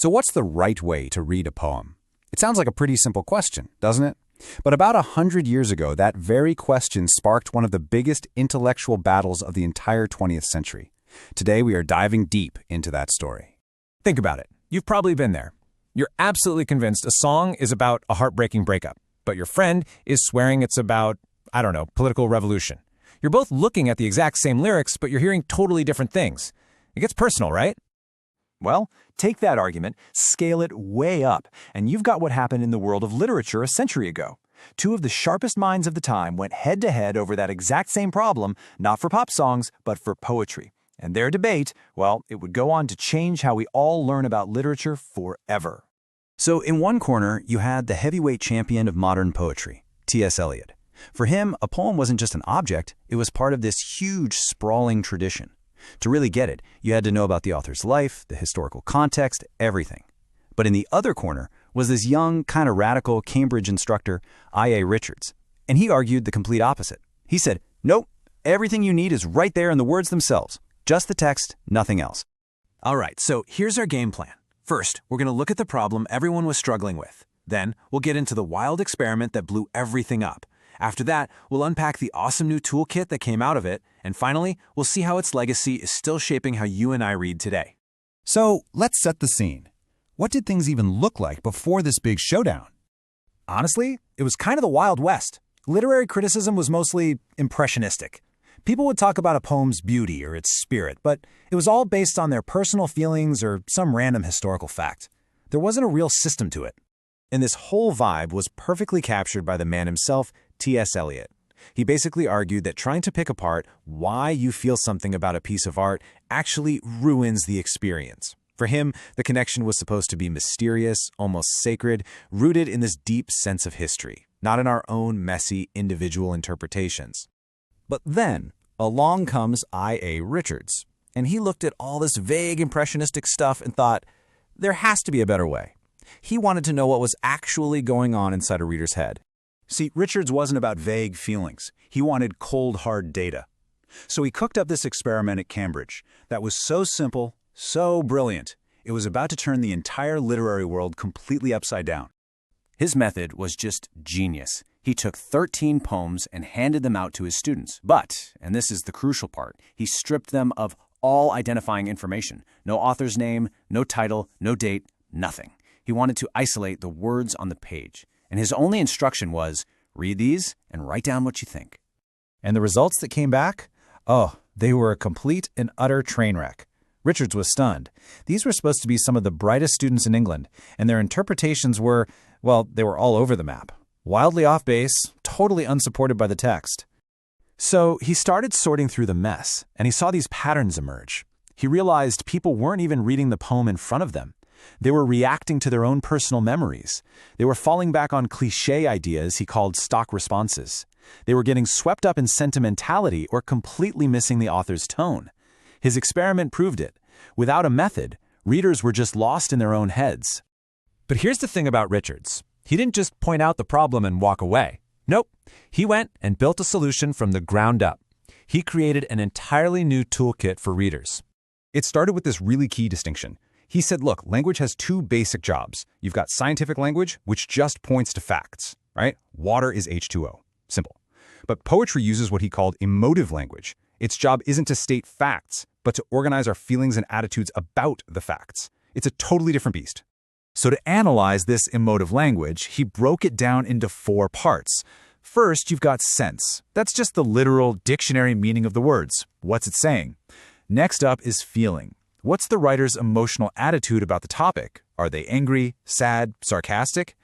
So what's the right way to read a poem? It sounds like a pretty simple question, doesn't it? But about 100 years ago, that very question sparked one of the biggest intellectual battles of the entire 20th century. Today, we are diving deep into that story. Think about it. You've probably been there. You're absolutely convinced a song is about a heartbreaking breakup, but your friend is swearing it's about, political revolution. You're both looking at the exact same lyrics, but you're hearing totally different things. It gets personal, right? Well, take that argument, scale it way up, and you've got what happened in the world of literature a century ago. Two of the sharpest minds of the time went head-to-head over that exact same problem, not for pop songs, but for poetry. And their debate, well, it would go on to change how we all learn about literature forever. So in one corner, you had the heavyweight champion of modern poetry, T.S. Eliot. For him, a poem wasn't just an object, it was part of this huge, sprawling tradition. To really get it, you had to know about the author's life, the historical context, everything. But in the other corner was this young, kind of radical Cambridge instructor, I.A. Richards. And he argued the complete opposite. He said, nope, everything you need is right there in the words themselves. Just the text, nothing else. All right, so here's our game plan. First, we're going to look at the problem everyone was struggling with. Then, we'll get into the wild experiment that blew everything up. After that, we'll unpack the awesome new toolkit that came out of it, and finally, we'll see how its legacy is still shaping how you and I read today. So let's set the scene. What did things even look like before this big showdown? Honestly, it was kind of the Wild West. Literary criticism was mostly impressionistic. People would talk about a poem's beauty or its spirit, but it was all based on their personal feelings or some random historical fact. There wasn't a real system to it. And this whole vibe was perfectly captured by the man himself, T.S. Eliot. He basically argued that trying to pick apart why you feel something about a piece of art actually ruins the experience. For him, the connection was supposed to be mysterious, almost sacred, rooted in this deep sense of history, not in our own messy individual interpretations. But then, along comes I.A. Richards, and he looked at all this vague impressionistic stuff and thought, there has to be a better way. He wanted to know what was actually going on inside a reader's head. See, Richards wasn't about vague feelings. He wanted cold, hard data. So he cooked up this experiment at Cambridge that was so simple, so brilliant, it was about to turn the entire literary world completely upside down. His method was just genius. He took 13 poems and handed them out to his students. But, and this is the crucial part, he stripped them of all identifying information. No author's name, no title, no date, nothing. He wanted to isolate the words on the page. And his only instruction was, read these and write down what you think. And the results that came back? Oh, they were a complete and utter train wreck. Richards was stunned. These were supposed to be some of the brightest students in England, and their interpretations were, well, they were all over the map. Wildly off base, totally unsupported by the text. So he started sorting through the mess, and he saw these patterns emerge. He realized people weren't even reading the poem in front of them. They were reacting to their own personal memories. They were falling back on cliché ideas he called stock responses. They were getting swept up in sentimentality or completely missing the author's tone. His experiment proved it. Without a method, readers were just lost in their own heads. But here's the thing about Richards. He didn't just point out the problem and walk away. Nope. He went and built a solution from the ground up. He created an entirely new toolkit for readers. It started with this really key distinction. He said, look, language has two basic jobs. You've got scientific language, which just points to facts, right? Water is H2O. Simple. But poetry uses what he called emotive language. Its job isn't to state facts, but to organize our feelings and attitudes about the facts. It's a totally different beast. So to analyze this emotive language, he broke it down into 4 parts. First, you've got sense. That's just the literal dictionary meaning of the words. What's it saying? Next up is feeling. What's the writer's emotional attitude about the topic? Are they angry, sad, sarcastic?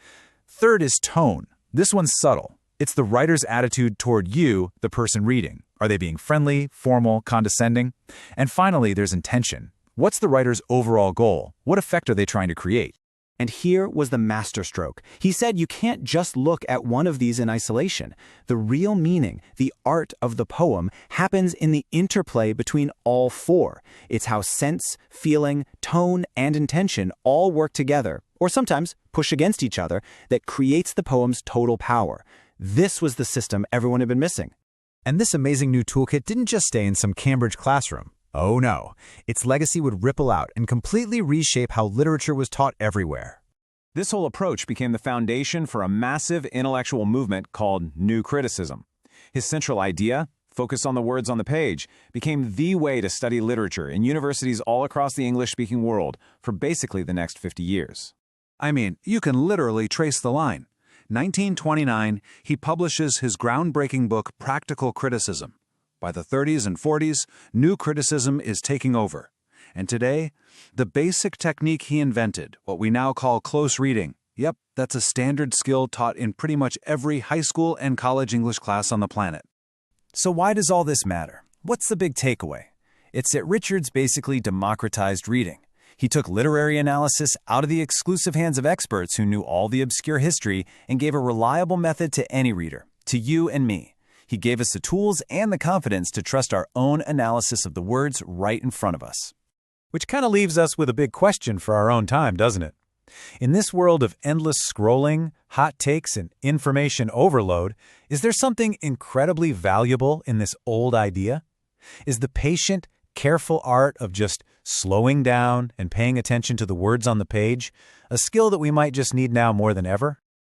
Third is tone. This one's subtle. It's the writer's attitude toward you, the person reading. Are they being friendly, formal, condescending? And finally, there's intention. What's the writer's overall goal? What effect are they trying to create? And here was the masterstroke. He said you can't just look at one of these in isolation. The real meaning, the art of the poem, happens in the interplay between all 4. It's how sense, feeling, tone, and intention all work together, or sometimes push against each other, that creates the poem's total power. This was the system everyone had been missing. And this amazing new toolkit didn't just stay in some Cambridge classroom. Oh no, its legacy would ripple out and completely reshape how literature was taught everywhere. This whole approach became the foundation for a massive intellectual movement called New Criticism. His central idea, focused on the words on the page, became the way to study literature in universities all across the English-speaking world for basically the next 50 years. I mean, you can literally trace the line. 1929, he publishes his groundbreaking book Practical Criticism. By the 30s and 40s, New Criticism is taking over. And today, the basic technique he invented, what we now call close reading, yep, that's a standard skill taught in pretty much every high school and college English class on the planet. So why does all this matter? What's the big takeaway? It's that Richards basically democratized reading. He took literary analysis out of the exclusive hands of experts who knew all the obscure history and gave a reliable method to any reader, to you and me. He gave us the tools and the confidence to trust our own analysis of the words right in front of us. Which kind of leaves us with a big question for our own time, doesn't it? In this world of endless scrolling, hot takes, and information overload, is there something incredibly valuable in this old idea? Is the patient, careful art of just slowing down and paying attention to the words on the page a skill that we might just need now more than ever?